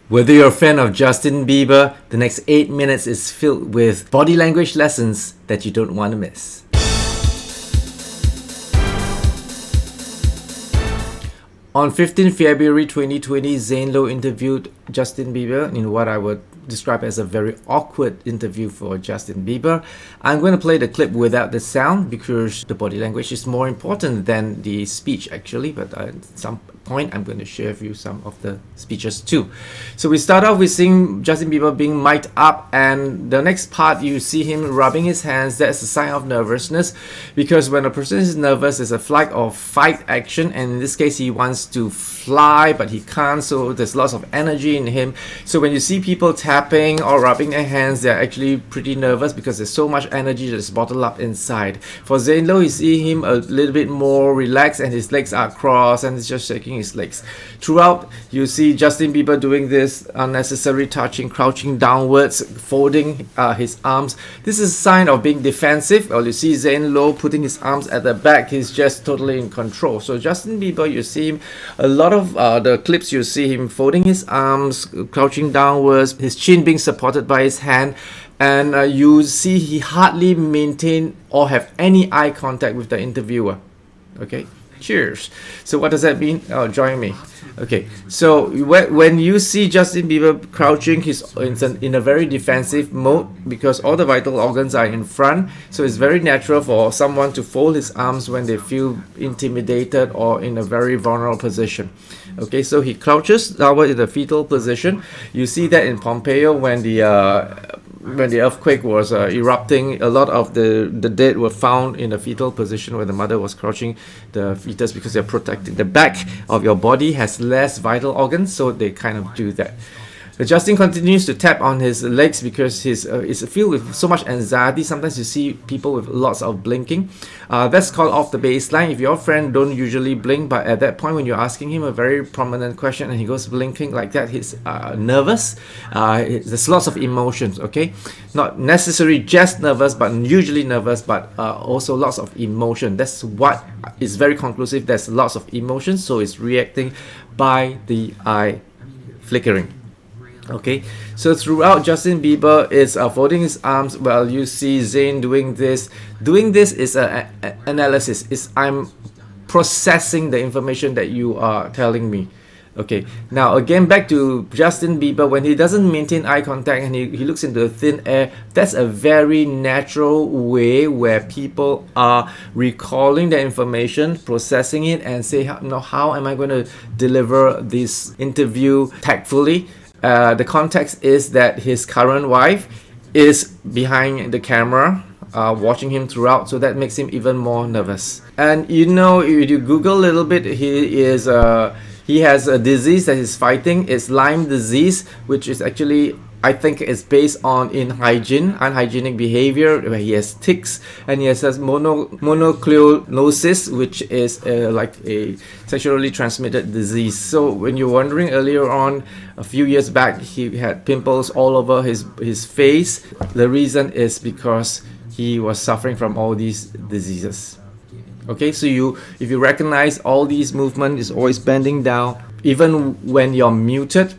Whether you're a fan of Justin Bieber, the next 8 minutes is filled with body language lessons that you don't want to miss. On 15 February 2020, Zane Lowe interviewed Justin Bieber in what I would describe as a very awkward interview for Justin Bieber. I'm going to play the clip without the sound because the body language is more important than the speech actually, but at some point I'm going to share with you some of the speeches too. So we start off with seeing Justin Bieber being mic'd up, and the next part you see him rubbing his hands. That's a sign of nervousness, because when a person is nervous, there's a flight or fight action, and in this case he wants to fly but he can't, so there's lots of energy in him. So when you see people tapping or rubbing their hands, they're actually pretty nervous because there's so much energy that's bottled up inside. For Zane Lowe, you see him a little bit more relaxed and his legs are crossed and he's just shaking his legs. Throughout, you see Justin Bieber doing this unnecessary touching, crouching downwards, folding his arms. This is a sign of being defensive. Well, you see Zane Lowe putting his arms at the back. He's just totally in control. So Justin Bieber, you see him, a lot of the clips you see him folding his arms, crouching downwards, his chin being supported by his hand, and you see he hardly maintain or have any eye contact with the interviewer. Okay, cheers. So what does that mean? Oh, join me. Okay, so when you see Justin Bieber crouching, he's in a very defensive mode because all the vital organs are in front. So it's very natural for someone to fold his arms when they feel intimidated or in a very vulnerable position. Okay, so he crouches downward in the fetal position. You see that in Pompeii when the earthquake was erupting, a lot of the dead were found in the fetal position where the mother was crouching the fetus, because they're protecting the back of your body has less vital organs, so they kind of do that. Justin continues to tap on his legs because it's filled with so much anxiety. Sometimes you see people with lots of blinking. That's called off the baseline. If your friend don't usually blink, but at that point when you're asking him a very prominent question and he goes blinking like that, he's nervous. There's lots of emotions, okay? Not necessarily just nervous, but usually nervous, but also lots of emotion. That's what is very conclusive. There's lots of emotions, so it's reacting by the eye flickering. Okay, so throughout, Justin Bieber is folding his arms while you see Zane doing this. Doing this is an analysis. I'm processing the information that you are telling me. Okay, now again back to Justin Bieber. When he doesn't maintain eye contact and he looks into the thin air, that's a very natural way where people are recalling the information, processing it, and say, how am I going to deliver this interview tactfully? The context is that his current wife is behind the camera watching him throughout, so that makes him even more nervous. And if you Google a little bit, he has a disease that he's fighting. It's Lyme disease, which is actually, I think, is based on unhygienic behavior, where he has ticks, and he has mononucleosis, which is like a sexually transmitted disease. So when you're wondering, earlier on, a few years back, he had pimples all over his face. The reason is because he was suffering from all these diseases. Okay, so if you recognize all these movements, is always bending down, even when you're muted.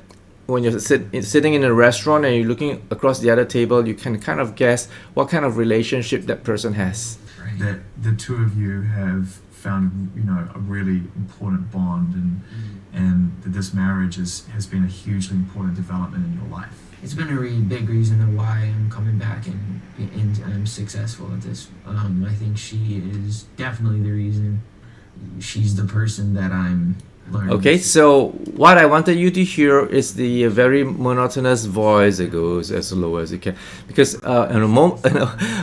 When you're sitting in a restaurant and you're looking across the other table, you can kind of guess what kind of relationship that person has. That the two of you have found, a really important bond, and that this marriage has been a hugely important development in your life. It's been a really big reason why I'm coming back and I'm successful at this. I think she is definitely the reason. She's the person that I'm learning. Okay, so what I wanted you to hear is the very monotonous voice that goes as low as you can. Because a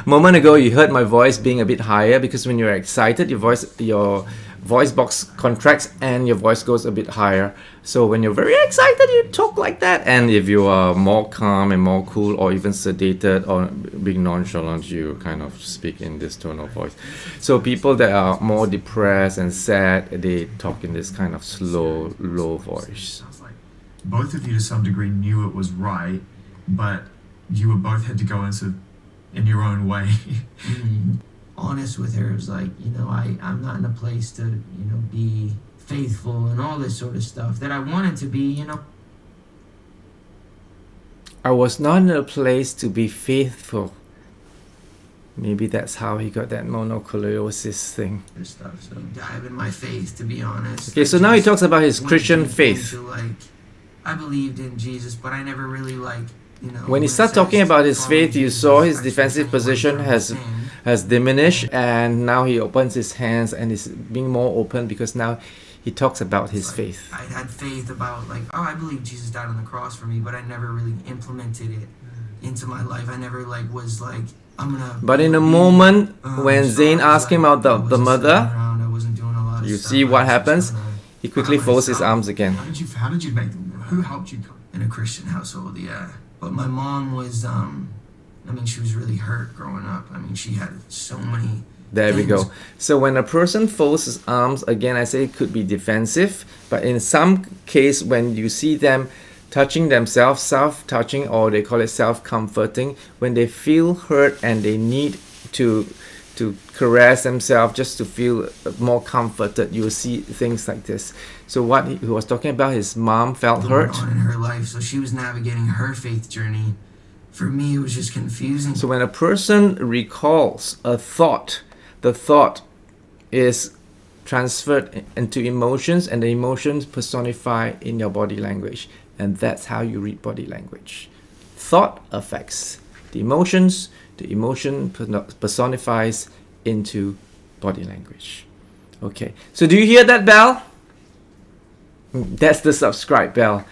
moment ago you heard my voice being a bit higher, because when you're excited, your voice box contracts and your voice goes a bit higher. So when you're very excited, you talk like that. And if you are more calm and more cool, or even sedated or being nonchalant, you kind of speak in this tone of voice. So people that are more depressed and sad, they talk in this kind of slow, low voice. Both of you to some degree knew it was right, but you were both had to go in your own way. Honest with her, it was like, I'm not in a place to, be faithful and all this sort of stuff that I wanted to be, I was not in a place to be faithful. Maybe that's how he got that mononucleosis thing. This stuff. So dive in my faith, to be honest. Okay, so now he talks about his Christian faith. I believed in Jesus, but I never really When he started talking about his faith, you saw his defensive position has diminished, and now he opens his hands and is being more open because now he talks about his faith. I had faith about I believe Jesus died on the cross for me, but I never really implemented it into my life. I never was I'm gonna. But in the moment when Zane asked him about the mother, I wasn't doing a lot of you stuff. see what happens. He quickly folds his arms again. How did you make them? Who helped you? In a Christian household, yeah. But my mom was, she was really hurt growing up. She had so many. There we things. go. So when a person folds his arms, again, I say it could be defensive, but in some case, when you see them touching themselves, self-touching, or they call it self-comforting, when they feel hurt and they need to caress themselves just to feel more comforted, you will see things like this. So what he was talking about, his mom felt hurt. On in her life, so she was navigating her faith journey. For me, it was just confusing. So when a person recalls a thought, the thought is transferred into emotions, and the emotions personify in your body language. And that's how you read body language. Thought affects the emotion personifies into body language. Okay, so do you hear that bell? That's the subscribe bell.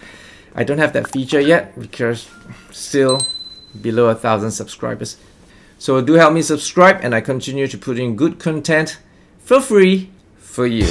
I don't have that feature yet because still below 1,000 subscribers. So do help me subscribe, and I continue to put in good content for free for you.